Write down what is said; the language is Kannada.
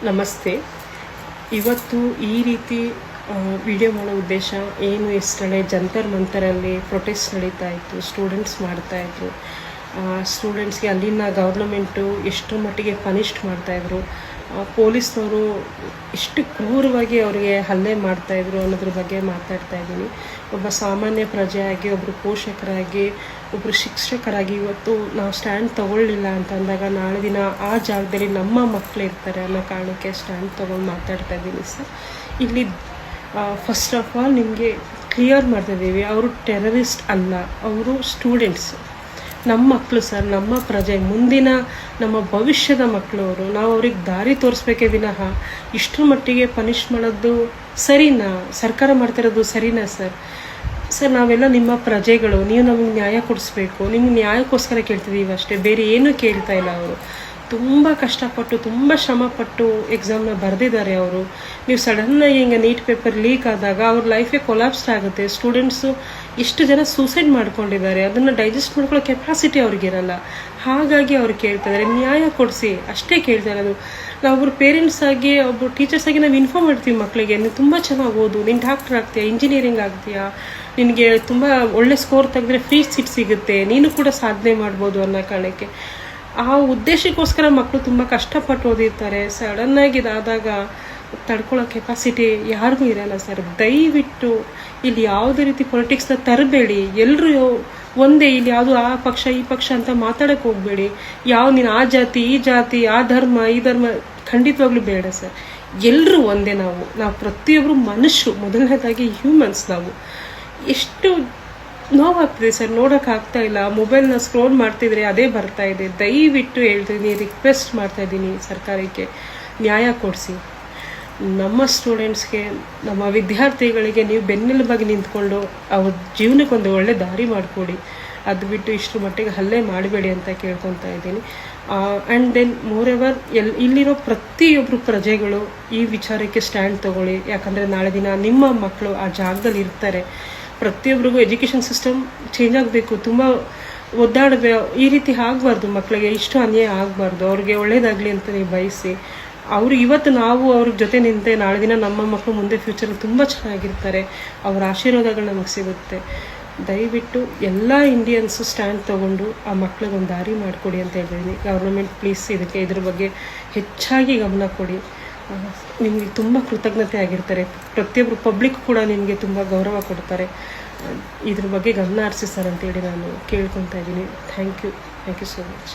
ನಮಸ್ತೆ. ಇವತ್ತು ಈ ರೀತಿ ವಿಡಿಯೋ ಮಾಡೋ ಉದ್ದೇಶ ಏನು, ಎಷ್ಟಳೆ ಜಂತರ್ ಮಂತರಲ್ಲಿ ಪ್ರೊಟೆಸ್ಟ್ ನಡೀತಾ ಇತ್ತು, ಸ್ಟೂಡೆಂಟ್ಸ್ ಮಾಡ್ತಾಯಿದ್ರು. ಸ್ಟೂಡೆಂಟ್ಸ್ಗೆ ಅಲ್ಲಿನ ಗೌರ್ನಮೆಂಟು ಎಷ್ಟು ಮಟ್ಟಿಗೆ ಪನಿಷ್ಡ್ ಮಾಡ್ತಾಯಿದ್ರು, ಪೊಲೀಸ್ನವರು ಎಷ್ಟು ಕ್ರೂರವಾಗಿ ಅವರಿಗೆ ಹಲ್ಲೆ ಮಾಡ್ತಾಯಿದ್ರು ಅನ್ನೋದ್ರ ಬಗ್ಗೆ ಮಾತಾಡ್ತಾ ಇದ್ದೀನಿ. ಒಬ್ಬ ಸಾಮಾನ್ಯ ಪ್ರಜೆಯಾಗಿ, ಒಬ್ಬರು ಪೋಷಕರಾಗಿ, ಒಬ್ಬರು ಶಿಕ್ಷಕರಾಗಿ ಇವತ್ತು ನಾವು ಸ್ಟ್ಯಾಂಡ್ ತೊಗೊಳ್ಳಿಲ್ಲ ಅಂತಂದಾಗ ನಾಳೆ ದಿನ ಆ ಜಾಗದಲ್ಲಿ ನಮ್ಮ ಮಕ್ಕಳು ಇರ್ತಾರೆ ಅನ್ನೋ ಕಾರಣಕ್ಕೆ ಸ್ಟ್ಯಾಂಡ್ ತೊಗೊಂಡು ಮಾತಾಡ್ತಾ ಇದ್ದೀನಿ ಸರ್. ಇಲ್ಲಿ ಫಸ್ಟ್ ಆಫ್ ಆಲ್ ನಿಮಗೆ ಕ್ಲಿಯರ್ ಮಾಡ್ತಾಯಿದ್ದೀವಿ, ಅವರು ಟೆರರಿಸ್ಟ್ ಅಲ್ಲ, ಅವರು ಸ್ಟೂಡೆಂಟ್ಸ್, ನಮ್ಮ ಮಕ್ಕಳು ಸರ್, ನಮ್ಮ ಪ್ರಜೆ, ಮುಂದಿನ ನಮ್ಮ ಭವಿಷ್ಯದ ಮಕ್ಕಳು ಅವರು. ನಾವು ಅವ್ರಿಗೆ ದಾರಿ ತೋರಿಸ್ಬೇಕೇ ವಿನಃ ಇಷ್ಟರ ಮಟ್ಟಿಗೆ ಪನಿಷ್ ಮಾಡೋದು ಸರಿನಾ? ಸರ್ಕಾರ ಮಾಡ್ತಿರೋದು ಸರಿನಾ ಸರ್? ನಾವೆಲ್ಲ ನಿಮ್ಮ ಪ್ರಜೆಗಳು, ನೀವು ನಮಗೆ ನ್ಯಾಯ ಕೊಡಿಸ್ಬೇಕು. ನಿಮ್ಗೆ ನ್ಯಾಯಕ್ಕೋಸ್ಕರ ಕೇಳ್ತಿದ್ದೀವಿ ಅಷ್ಟೇ, ಬೇರೆ ಏನೂ ಕೇಳ್ತಾ ಇಲ್ಲ. ಅವರು ತುಂಬ ಕಷ್ಟಪಟ್ಟು, ತುಂಬ ಶ್ರಮಪಟ್ಟು ಎಕ್ಸಾಮ್ನ ಬರೆದಿದ್ದಾರೆ ಅವರು. ನೀವು ಸಡನ್ನಾಗಿ ಹಿಂಗೆ ನೀಟ್ ಪೇಪರ್ ಲೀಕ್ ಆದಾಗ ಅವ್ರ ಲೈಫೇ ಕೊಲಾಪ್ಸ್ ಆಗುತ್ತೆ. ಸ್ಟೂಡೆಂಟ್ಸು ಎಷ್ಟು ಜನ ಸೂಸೈಡ್ ಮಾಡ್ಕೊಂಡಿದ್ದಾರೆ, ಅದನ್ನು ಡೈಜೆಸ್ಟ್ ಮಾಡ್ಕೊಳ್ಳೋ ಕೆಪಾಸಿಟಿ ಅವ್ರಿಗಿರಲ್ಲ. ಹಾಗಾಗಿ ಅವ್ರು ಕೇಳ್ತಿದ್ದಾರೆ, ನ್ಯಾಯ ಕೊಡಿಸಿ ಅಷ್ಟೇ ಕೇಳ್ತಾ ಇರೋದು. ನಾವೊಬ್ಬರು ಪೇರೆಂಟ್ಸ್ ಆಗಿ, ಒಬ್ಬರು ಟೀಚರ್ಸ್ ಆಗಿ ನಾವು ಇನ್ಫಾರ್ಮ್ ಮಾಡ್ತೀವಿ ಮಕ್ಕಳಿಗೆ, ನೀವು ತುಂಬ ಚೆನ್ನಾಗಿ ಓದು, ನೀನು ಡಾಕ್ಟರ್ ಆಗ್ತೀಯಾ, ಇಂಜಿನಿಯರಿಂಗ್ ಆಗ್ತೀಯಾ, ನಿನಗೆ ತುಂಬ ಒಳ್ಳೆ ಸ್ಕೋರ್ ತೆಗೆದ್ರೆ ಫ್ರೀ ಸೀಟ್ ಸಿಗುತ್ತೆ, ನೀನು ಕೂಡ ಸಾಧನೆ ಮಾಡ್ಬೋದು ಅನ್ನೋ ಕಾರಣಕ್ಕೆ. ಆ ಉದ್ದೇಶಕ್ಕೋಸ್ಕರ ಮಕ್ಕಳು ತುಂಬ ಕಷ್ಟಪಟ್ಟು ಓದಿರ್ತಾರೆ. ಸಡನ್ನಾಗಿ ಇದಾದಾಗ ತಡ್ಕೊಳ್ಳೋ ಕೆಪಾಸಿಟಿ ಯಾರಿಗೂ ಇರಲ್ಲ ಸರ್. ದಯವಿಟ್ಟು ಇಲ್ಲಿ ಯಾವುದೇ ರೀತಿ ಪೊಲಿಟಿಕ್ಸ್ನ ತರಬೇಡಿ. ಎಲ್ಲರೂ ಒಂದೇ, ಇಲ್ಲಿ ಯಾವುದು ಆ ಪಕ್ಷ ಈ ಪಕ್ಷ ಅಂತ ಮಾತಾಡೋಕ್ಕೆ ಹೋಗಬೇಡಿ. ನೀನು ಆ ಜಾತಿ ಈ ಜಾತಿ, ಆ ಧರ್ಮ ಈ ಧರ್ಮ, ಖಂಡಿತವಾಗ್ಲೂ ಬೇಡ ಸರ್. ಎಲ್ಲರೂ ಒಂದೇ. ನಾವು ಪ್ರತಿಯೊಬ್ಬರು ಮನುಷ್ಯರು, ಮೊದಲನೇದಾಗಿ ಹ್ಯೂಮನ್ಸ್. ನಾವು ಎಷ್ಟು ನೋವಾಗ್ತಿದೆ ಸರ್, ನೋಡೋಕ್ಕಾಗ್ತಾ ಇಲ್ಲ. ಮೊಬೈಲ್ನ ಸ್ಕ್ರೋಲ್ ಮಾಡ್ತಿದ್ರೆ ಅದೇ ಬರ್ತಾ ಇದೆ. ದಯವಿಟ್ಟು ಹೇಳ್ತಿದ್ದೀನಿ, ರಿಕ್ವೆಸ್ಟ್ ಮಾಡ್ತಾಯಿದ್ದೀನಿ ಸರ್ಕಾರಕ್ಕೆ, ನ್ಯಾಯ ಕೊಡಿಸಿ. ನಮ್ಮ ಸ್ಟೂಡೆಂಟ್ಸ್ಗೆ, ನಮ್ಮ ವಿದ್ಯಾರ್ಥಿಗಳಿಗೆ ನೀವು ಬೆನ್ನೆಲುಬಾಗಿ ನಿಂತ್ಕೊಂಡು ಅವ್ರ ಜೀವನಕ್ಕೊಂದು ಒಳ್ಳೆ ದಾರಿ ಮಾಡಿಕೊಡಿ. ಅದು ಬಿಟ್ಟು ಇಷ್ಟರ ಮಟ್ಟಿಗೆ ಹಲ್ಲೆ ಮಾಡಬೇಡಿ ಅಂತ ಕೇಳ್ಕೊತಾ ಇದ್ದೀನಿ. ಆ್ಯಂಡ್ ದೆನ್ ಮೋರೆವರ್ ಇಲ್ಲಿರೋ ಪ್ರತಿಯೊಬ್ಬರು ಪ್ರಜೆಗಳು ಈ ವಿಚಾರಕ್ಕೆ ಸ್ಟ್ಯಾಂಡ್ ತೊಗೊಳ್ಳಿ. ಯಾಕಂದರೆ ನಾಳೆ ದಿನ ನಿಮ್ಮ ಮಕ್ಕಳು ಆ ಜಾಗದಲ್ಲಿ ಇರ್ತಾರೆ. ಪ್ರತಿಯೊಬ್ಬರಿಗೂ ಎಜುಕೇಷನ್ ಸಿಸ್ಟಮ್ ಚೇಂಜ್ ಆಗಬೇಕು. ತುಂಬ ಒದ್ದಾಡಬೇಕು, ಈ ರೀತಿ ಆಗಬಾರ್ದು. ಮಕ್ಕಳಿಗೆ ಇಷ್ಟು ಅನ್ಯಾಯ ಆಗಬಾರ್ದು. ಅವ್ರಿಗೆ ಒಳ್ಳೇದಾಗಲಿ ಅಂತ ನೀವು ಬಯಸಿ, ಅವರು ಇವತ್ತು ನಾವು ಅವ್ರ ಜೊತೆ ನಿಂತೆ ನಾಳೆ ದಿನ ನಮ್ಮ ಮಕ್ಕಳು ಮುಂದೆ ಫ್ಯೂಚರ್ ತುಂಬ ಚೆನ್ನಾಗಿರ್ತಾರೆ. ಅವರ ಆಶೀರ್ವಾದಗಳು ನಮಗೆ ಸಿಗುತ್ತೆ. ದಯವಿಟ್ಟು ಎಲ್ಲ ಇಂಡಿಯನ್ಸು ಸ್ಟ್ಯಾಂಡ್ ತೊಗೊಂಡು ಆ ಮಕ್ಳಿಗೊಂದು ದಾರಿ ಮಾಡಿಕೊಡಿ ಅಂತ ಹೇಳ್ತೀನಿ. ಗೌರ್ಮೆಂಟ್ ಪ್ಲೀಸ್ ಇದ್ರ ಬಗ್ಗೆ ಹೆಚ್ಚಾಗಿ ಗಮನ ಕೊಡಿ. ನಿಮಗೆ ತುಂಬ ಕೃತಜ್ಞತೆ ಆಗಿರ್ತಾರೆ. ಪ್ರತಿಯೊಬ್ಬರು ಪಬ್ಲಿಕ್ ಕೂಡ ನಿಮಗೆ ತುಂಬ ಗೌರವ ಕೊಡ್ತಾರೆ. ಇದ್ರ ಬಗ್ಗೆ ಗಮನ ಹರಿಸಿ ಸರ್ ಅಂತೇಳಿ ನಾನು ಕೇಳ್ಕೊತಾ ಇದ್ದೀನಿ. Thank you so much.